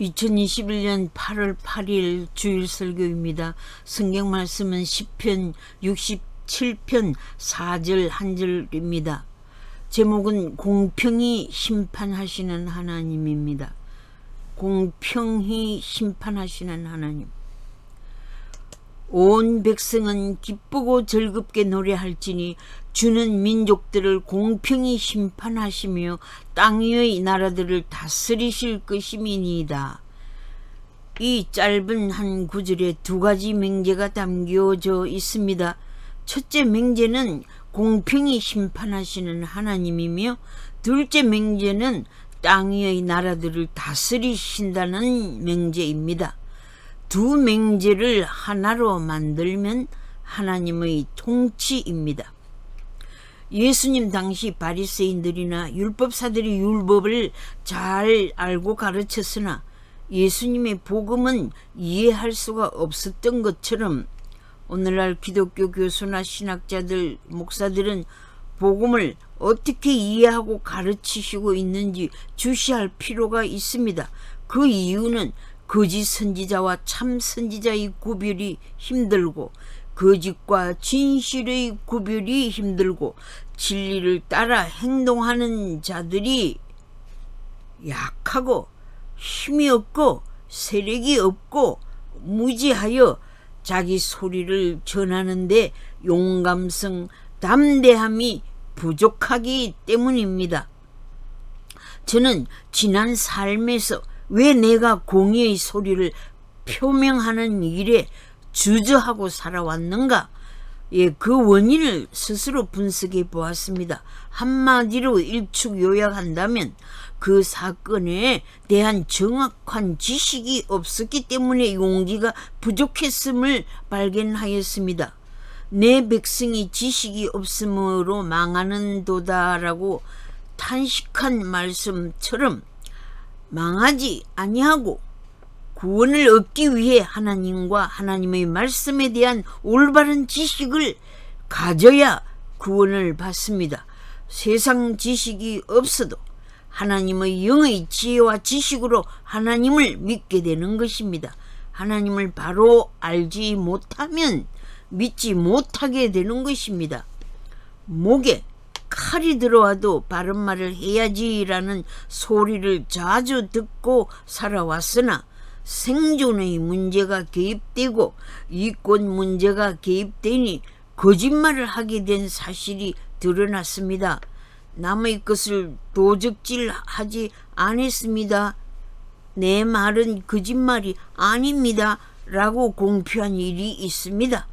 2021년 8월 8일 주일 설교입니다. 성경 말씀은 시편 67편 4절 1절입니다. 제목은 공평히 심판하시는 하나님입니다. 공평히 심판하시는 하나님. 온 백성은 기쁘고 즐겁게 노래할지니 주는 민족들을 공평히 심판하시며 땅 위의 나라들을 다스리실 것임이니이다. 이 짧은 한 구절에 두 가지 맹제가 담겨져 있습니다. 첫째 맹제는 공평히 심판하시는 하나님이며, 둘째 맹제는 땅 위의 나라들을 다스리신다는 맹제입니다. 두 맹제를 하나로 만들면 하나님의 통치입니다. 예수님 당시 바리새인들이나 율법사들이 율법을 잘 알고 가르쳤으나 예수님의 복음은 이해할 수가 없었던 것처럼, 오늘날 기독교 교수나 신학자들, 목사들은 복음을 어떻게 이해하고 가르치시고 있는지 주시할 필요가 있습니다. 그 이유는 거짓 선지자와 참 선지자의 구별이 힘들고, 거짓과 진실의 구별이 힘들고, 진리를 따라 행동하는 자들이 약하고 힘이 없고 세력이 없고 무지하여 자기 소리를 전하는데 용감성, 담대함이 부족하기 때문입니다. 저는 지난 삶에서 왜 내가 공의의 소리를 표명하는 일에 주저하고 살아왔는가? 그 원인을 스스로 분석해 보았습니다. 한마디로 일축 요약한다면 그 사건에 대한 정확한 지식이 없었기 때문에 용기가 부족했음을 발견하였습니다. 내 백성이 지식이 없으므로 망하는도다라고 탄식한 말씀처럼 망하지 아니하고 구원을 얻기 위해 하나님과 하나님의 말씀에 대한 올바른 지식을 가져야 구원을 받습니다. 세상 지식이 없어도 하나님의 영의 지혜와 지식으로 하나님을 믿게 되는 것입니다. 하나님을 바로 알지 못하면 믿지 못하게 되는 것입니다. 목에 칼이 들어와도 바른 말을 해야지라는 소리를 자주 듣고 살아왔으나 생존의 문제가 개입되고 이권 문제가 개입되니 거짓말을 하게 된 사실이 드러났습니다. 남의 것을 도적질하지 않았습니다. 내 말은 거짓말이 아닙니다 라고 공표한 일이 있습니다.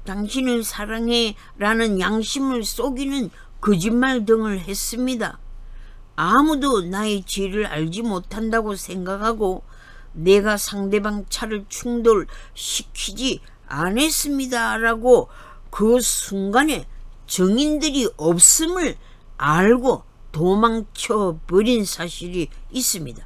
당신을 사랑해 라는 양심을 속이는 거짓말 등을 했습니다. 아무도 나의 죄를 알지 못한다고 생각하고 내가 상대방 차를 충돌시키지 않았습니다 라고 그 순간에 증인들이 없음을 알고 도망쳐 버린 사실이 있습니다.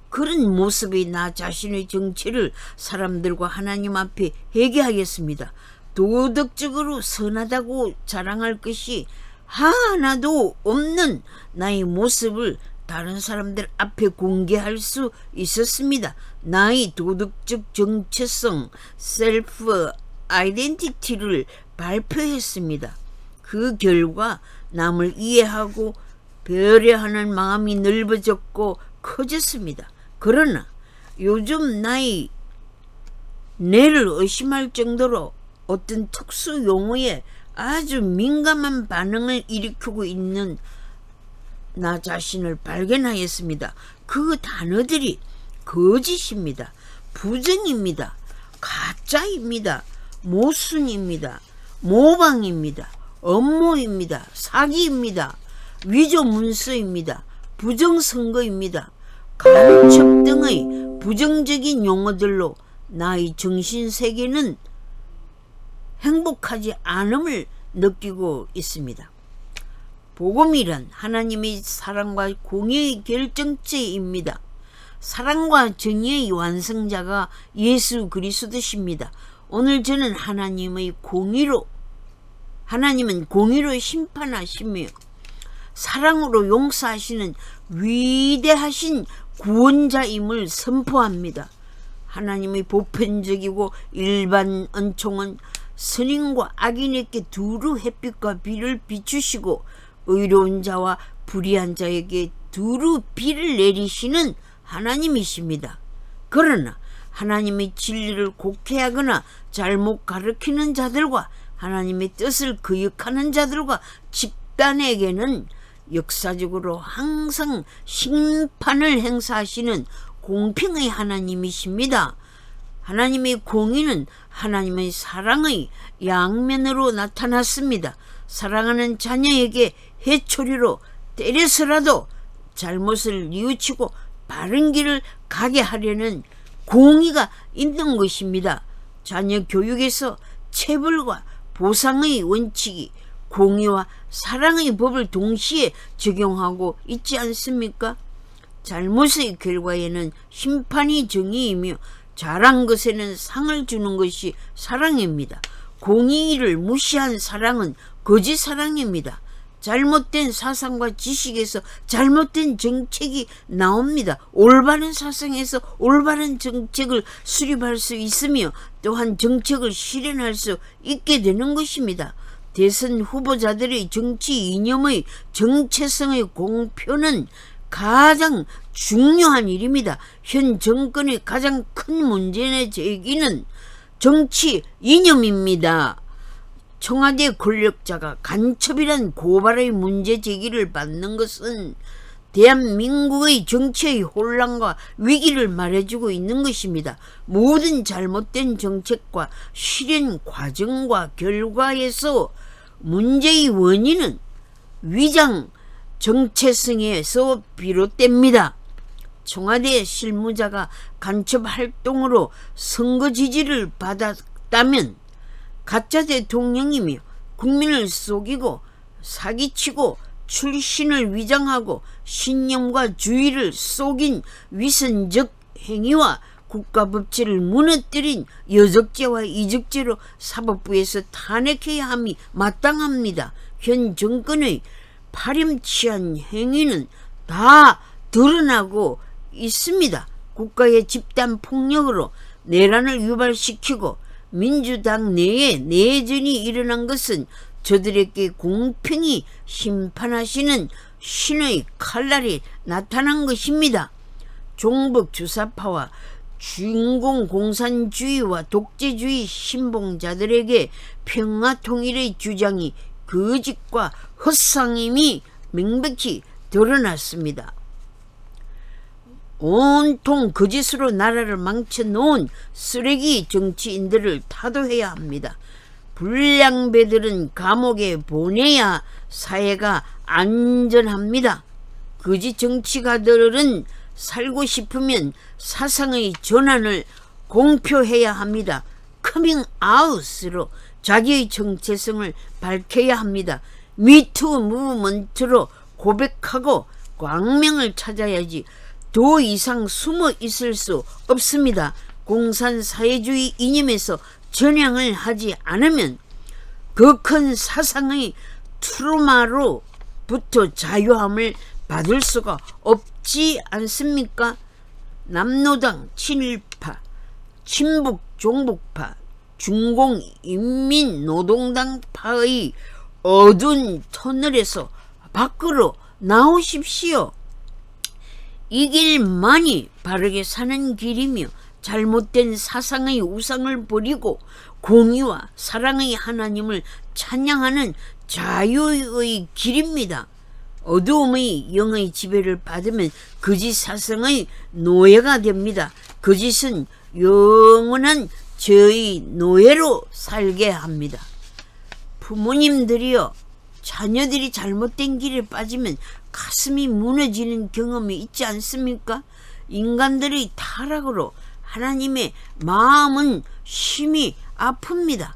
그런 모습의 나 자신의 정체를 사람들과 하나님 앞에 회개하겠습니다. 도덕적으로 선하다고 자랑할 것이 하나도 없는 나의 모습을 다른 사람들 앞에 공개할 수 있었습니다. 나의 도덕적 정체성, 셀프 아이덴티티를 발표했습니다. 그 결과 남을 이해하고 배려하는 마음이 넓어졌고 커졌습니다. 그러나 요즘 내를 의심할 정도로 어떤 특수 용어에 아주 민감한 반응을 일으키고 있는 나 자신을 발견하였습니다. 그 단어들이 거짓입니다. 부정입니다. 가짜입니다. 모순입니다. 모방입니다. 업무입니다. 사기입니다. 위조 문서입니다. 부정선거입니다. 간첩 등의 부정적인 용어들로 나의 정신세계는 행복하지 않음을 느끼고 있습니다. 복음이란 하나님의 사랑과 공의의 결정체입니다. 사랑과 정의의 완성자가 예수 그리스도십니다. 오늘 저는 하나님은 공의로 심판하시며 사랑으로 용서하시는 위대하신 구원자임을 선포합니다. 하나님의 보편적이고 일반 은총은 선인과 악인에게 두루 햇빛과 비를 비추시고 의로운 자와 불의한 자에게 두루 비를 내리시는 하나님이십니다. 그러나 하나님의 진리를 곡해하거나 잘못 가르치는 자들과 하나님의 뜻을 거역하는 자들과 집단에게는 역사적으로 항상 심판을 행사하시는 공평의 하나님이십니다. 하나님의 공의는 하나님의 사랑의 양면으로 나타났습니다. 사랑하는 자녀에게 해초리로 때려서라도 잘못을 뉘우치고 바른 길을 가게 하려는 공의가 있는 것입니다. 자녀 교육에서 체벌과 보상의 원칙이 공의와 사랑의 법을 동시에 적용하고 있지 않습니까? 잘못의 결과에는 심판이 정의이며 잘한 것에는 상을 주는 것이 사랑입니다. 공의를 무시한 사랑은 거짓 사랑입니다. 잘못된 사상과 지식에서 잘못된 정책이 나옵니다. 올바른 사상에서 올바른 정책을 수립할 수 있으며 또한 정책을 실현할 수 있게 되는 것입니다. 대선 후보자들의 정치 이념의 정체성의 공표는 가장 중요한 일입니다. 현 정권의 가장 큰 문제의 제기는 정치 이념입니다. 청와대 권력자가 간첩이란 고발의 문제 제기를 받는 것은 대한민국의 정치의 혼란과 위기를 말해주고 있는 것입니다. 모든 잘못된 정책과 실현 과정과 결과에서 문제의 원인은 위장 정체성에서 비롯됩니다. 청와대 실무자가 간첩 활동으로 선거 지지를 받았다면 가짜 대통령이며 국민을 속이고 사기치고 출신을 위장하고 신념과 주의를 속인 위선적 행위와 국가법치를 무너뜨린 여적죄와 이적죄로 사법부에서 탄핵해야 함이 마땅합니다. 현 정권의 파렴치한 행위는 다 드러나고 있습니다. 국가의 집단 폭력으로 내란을 유발시키고 민주당 내에 내전이 일어난 것은 저들에게 공평히 심판하시는 신의 칼날이 나타난 것입니다. 종북 주사파와 중공공산주의와 독재주의 신봉자들에게 평화통일의 주장이 거짓과 헛상임이 명백히 드러났습니다. 온통 거짓으로 나라를 망쳐놓은 쓰레기 정치인들을 타도해야 합니다. 불량배들은 감옥에 보내야 사회가 안전합니다. 거짓 정치가들은 살고 싶으면 사상의 전환을 공표해야 합니다. 커밍아웃으로 자기의 정체성을 밝혀야 합니다. 미투 무브먼트로 고백하고 광명을 찾아야지 더 이상 숨어 있을 수 없습니다. 공산사회주의 이념에서 전향을 하지 않으면 그 큰 사상의 트루마로부터 자유함을 받을 수가 없지 않습니까? 남노당 친일파, 친북 종북파, 중공인민노동당파의 어두운 터널에서 밖으로 나오십시오. 이 길만이 바르게 사는 길이며 잘못된 사상의 우상을 버리고 공의와 사랑의 하나님을 찬양하는 자유의 길입니다. 어두움의 영의 지배를 받으면 거짓 사상의 노예가 됩니다. 거짓은 영원한 죄의 노예로 살게 합니다. 부모님들이여, 자녀들이 잘못된 길에 빠지면 가슴이 무너지는 경험이 있지 않습니까? 인간들의 타락으로 하나님의 마음은 심히 아픕니다.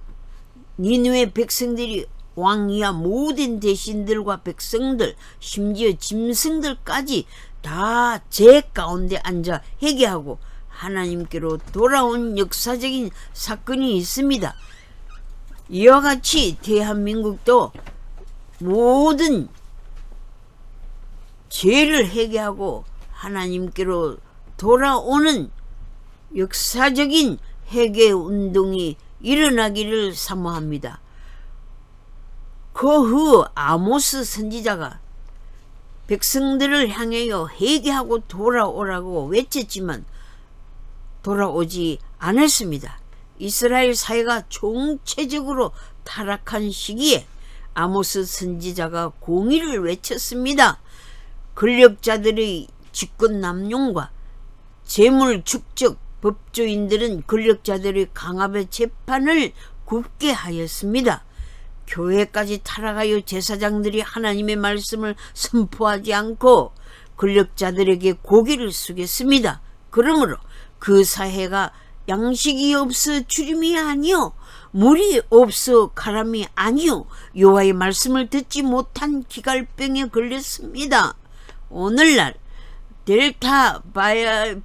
니느웨 백성들이 왕이야 모든 대신들과 백성들, 심지어 짐승들까지 다 제 가운데 앉아 회개하고 하나님께로 돌아온 역사적인 사건이 있습니다. 이와 같이 대한민국도 모든 죄를 회개하고 하나님께로 돌아오는 역사적인 회개 운동이 일어나기를 사모합니다. 그 후 아모스 선지자가 백성들을 향하여 회개하고 돌아오라고 외쳤지만 돌아오지 않았습니다. 이스라엘 사회가 총체적으로 타락한 시기에 아모스 선지자가 공의를 외쳤습니다. 권력자들의 직권 남용과 재물 축적, 법조인들은 권력자들의 강압의 재판을 굽게 하였습니다. 교회까지 타락하여 제사장들이 하나님의 말씀을 선포하지 않고 권력자들에게 고개를 숙였습니다. 그러므로 그 사회가 양식이 없어 주림이 아니요 물이 없어 가람이 아니요 여호와의 말씀을 듣지 못한 기갈병에 걸렸습니다. 오늘날 델타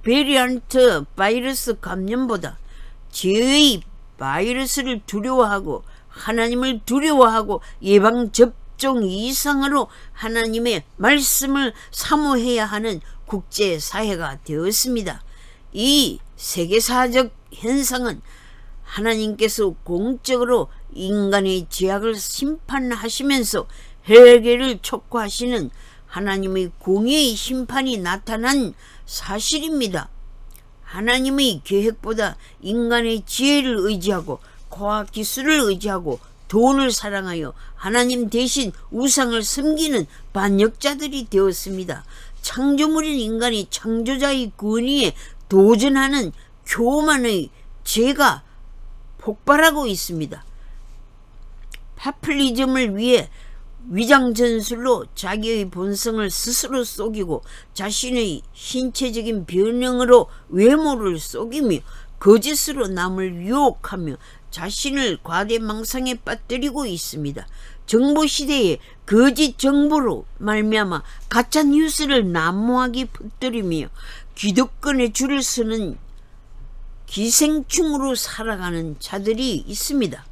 베리언트 바이러스 감염보다 죄의 바이러스를 두려워하고 하나님을 두려워하고 예방접종 이상으로 하나님의 말씀을 사모해야 하는 국제사회가 되었습니다. 이 세계사적 현상은 하나님께서 공적으로 인간의 죄악을 심판하시면서 회개를 촉구하시는 하나님의 공의의 심판이 나타난 사실입니다. 하나님의 계획보다 인간의 지혜를 의지하고 과학기술을 의지하고 돈을 사랑하여 하나님 대신 우상을 섬기는 반역자들이 되었습니다. 창조물인 인간이 창조자의 권위에 도전하는 교만의 죄가 폭발하고 있습니다. 파퓰리즘을 위해 위장전술로 자기의 본성을 스스로 속이고 자신의 신체적인 변형으로 외모를 속이며 거짓으로 남을 유혹하며 자신을 과대망상에 빠뜨리고 있습니다. 정보시대에 거짓 정보로 말미암아 가짜뉴스를 난무하게 퍼뜨리며 기득권에 줄을 서는 기생충으로 살아가는 자들이 있습니다.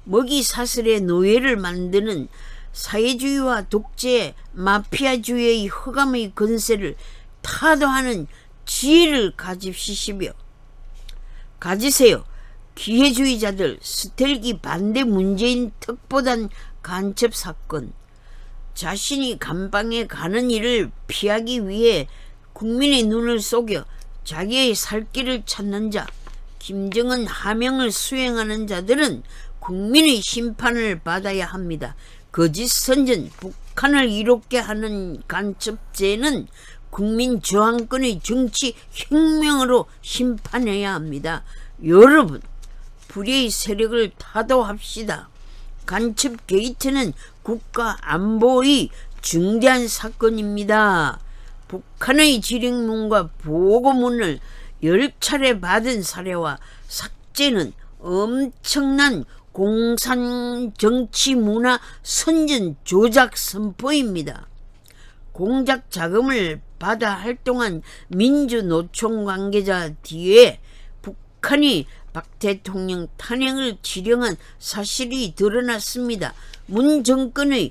먹이 사슬의 노예를 만드는 사회주의와 독재, 마피아주의의 흑암의 건세를 타도하는 지혜를 가지세요. 기회주의자들, 스텔기 반대 문재인 특보단 간첩 사건, 자신이 감방에 가는 일을 피하기 위해 국민의 눈을 속여 자기의 살 길을 찾는 자, 김정은 하명을 수행하는 자들은 국민의 심판을 받아야 합니다. 거짓 선전, 북한을 이롭게 하는 간첩죄는 국민 저항권의 정치 혁명으로 심판해야 합니다. 여러분, 불의의 세력을 타도합시다. 간첩 게이트는 국가 안보의 중대한 사건입니다. 북한의 지령문과 보고문을 10차례 받은 사례와 삭제는 엄청난 공산 정치 문화 선전 조작 선포입니다. 공작 자금을 받아 활동한 민주노총 관계자 뒤에 북한이 박 대통령 탄핵을 지령한 사실이 드러났습니다. 문 정권의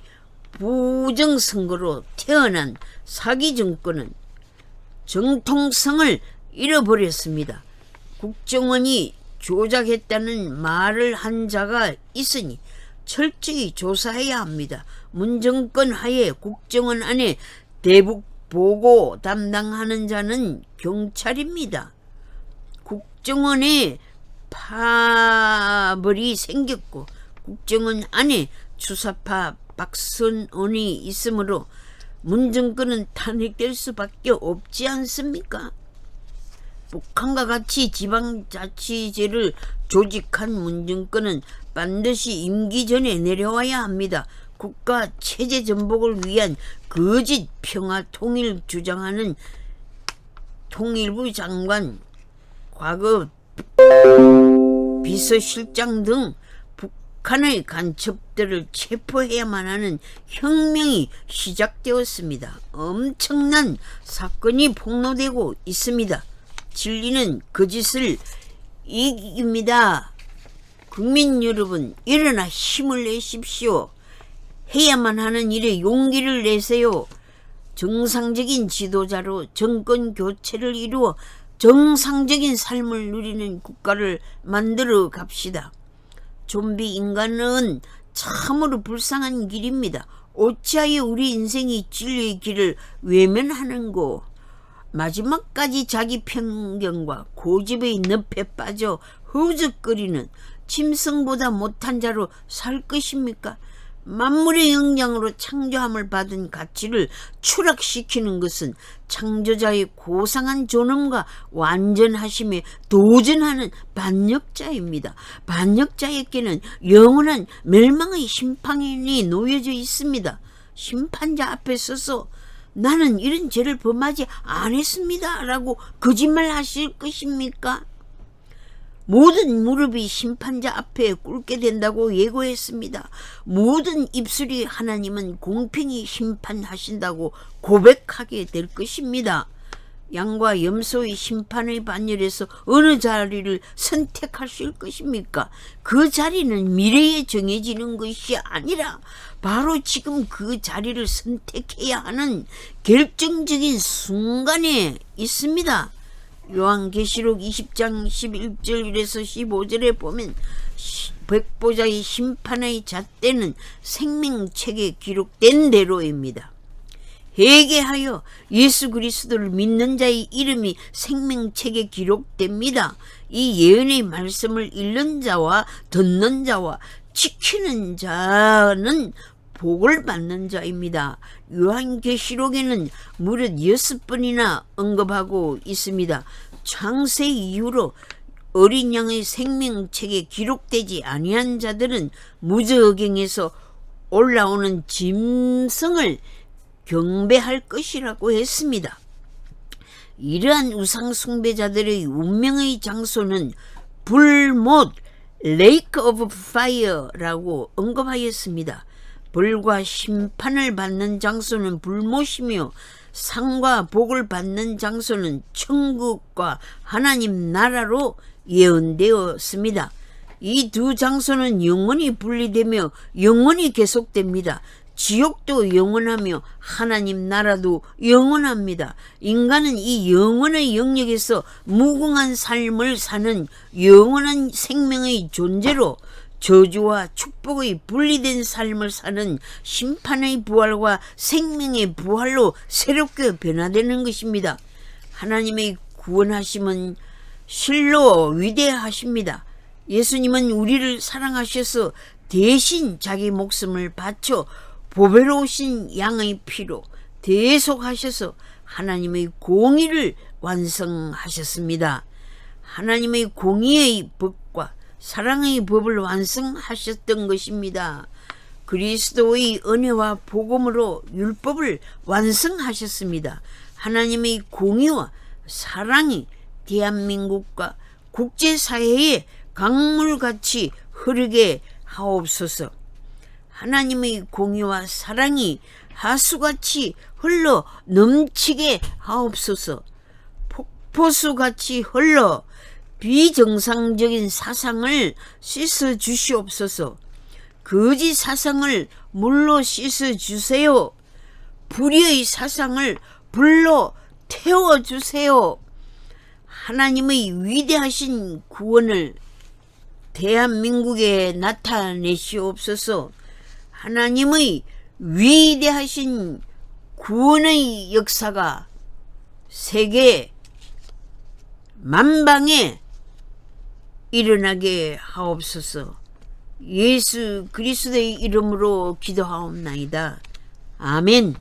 부정선거로 태어난 사기 정권은 정통성을 잃어버렸습니다. 국정원이 조작했다는 말을 한 자가 있으니 철저히 조사해야 합니다. 문정권 하에 국정원 안에 대북 보고 담당하는 자는 경찰입니다. 국정원에 파벌이 생겼고 국정원 안에 주사파 박선원이 있으므로 문정권은 탄핵될 수밖에 없지 않습니까? 북한과 같이 지방자치제를 조직한 문정권은 반드시 임기 전에 내려와야 합니다. 국가 체제 전복을 위한 거짓 평화 통일 주장하는 통일부 장관, 과거 비서실장 등 북한의 간첩들을 체포해야만 하는 혁명이 시작되었습니다. 엄청난 사건이 폭로되고 있습니다. 진리는 거짓을 이깁니다. 국민 여러분, 일어나 힘을 내십시오. 해야만 하는 일에 용기를 내세요. 정상적인 지도자로 정권 교체를 이루어 정상적인 삶을 누리는 국가를 만들어 갑시다. 좀비 인간은 참으로 불쌍한 길입니다. 어찌하여 우리 인생이 진리의 길을 외면하는고. 마지막까지 자기 편견과 고집의 늪에 빠져 허우적거리는 짐승보다 못한 자로 살 것입니까? 만물의 영장으로 창조함을 받은 가치를 추락시키는 것은 창조자의 고상한 존엄과 완전하심에 도전하는 반역자입니다. 반역자에게는 영원한 멸망의 심판이 놓여져 있습니다. 심판자 앞에 서서 나는 이런 죄를 범하지 않았습니다 라고 거짓말 하실 것입니까? 모든 무릎이 심판자 앞에 꿇게 된다고 예고했습니다. 모든 입술이 하나님은 공평히 심판하신다고 고백하게 될 것입니다. 양과 염소의 심판의 반열에서 어느 자리를 선택하실 것입니까? 그 자리는 미래에 정해지는 것이 아니라 바로 지금 그 자리를 선택해야 하는 결정적인 순간에 있습니다. 요한계시록 20장 11절에서 15절에 보면 백보자의 심판의 잣대는 생명책에 기록된 대로입니다. 회개하여 예수 그리스도를 믿는 자의 이름이 생명책에 기록됩니다. 이 예언의 말씀을 읽는 자와 듣는 자와 지키는 자는 복을 받는 자입니다. 요한계시록에는 무려 6번이나 언급하고 있습니다. 창세 이후로 어린 양의 생명책에 기록되지 아니한 자들은 무저갱에서 올라오는 짐승을 경배할 것이라고 했습니다. 이러한 우상 숭배자들의 운명의 장소는 불못 Lake of Fire라고 언급하였습니다. 벌과 심판을 받는 장소는 불못이며 상과 복을 받는 장소는 천국과 하나님 나라로 예언되었습니다. 이 두 장소는 영원히 분리되며 영원히 계속됩니다. 지옥도 영원하며 하나님 나라도 영원합니다. 인간은 이 영원의 영역에서 무궁한 삶을 사는 영원한 생명의 존재로 저주와 축복의 분리된 삶을 사는 심판의 부활과 생명의 부활로 새롭게 변화되는 것입니다. 하나님의 구원하심은 실로 위대하십니다. 예수님은 우리를 사랑하셔서 대신 자기 목숨을 바쳐 보배로우신 양의 피로 대속하셔서 하나님의 공의를 완성하셨습니다. 하나님의 공의의 법과 사랑의 법을 완성하셨던 것입니다. 그리스도의 은혜와 복음으로 율법을 완성하셨습니다. 하나님의 공의와 사랑이 대한민국과 국제사회에 강물같이 흐르게 하옵소서. 하나님의 공의와 사랑이 하수같이 흘러 넘치게 하옵소서. 폭포수같이 흘러 비정상적인 사상을 씻어 주시옵소서. 거짓 사상을 물로 씻어 주세요. 불의의 사상을 불로 태워 주세요. 하나님의 위대하신 구원을 대한민국에 나타내시옵소서. 하나님의 위대하신 구원의 역사가 세계 만방에 일어나게 하옵소서. 예수 그리스도의 이름으로 기도하옵나이다. 아멘.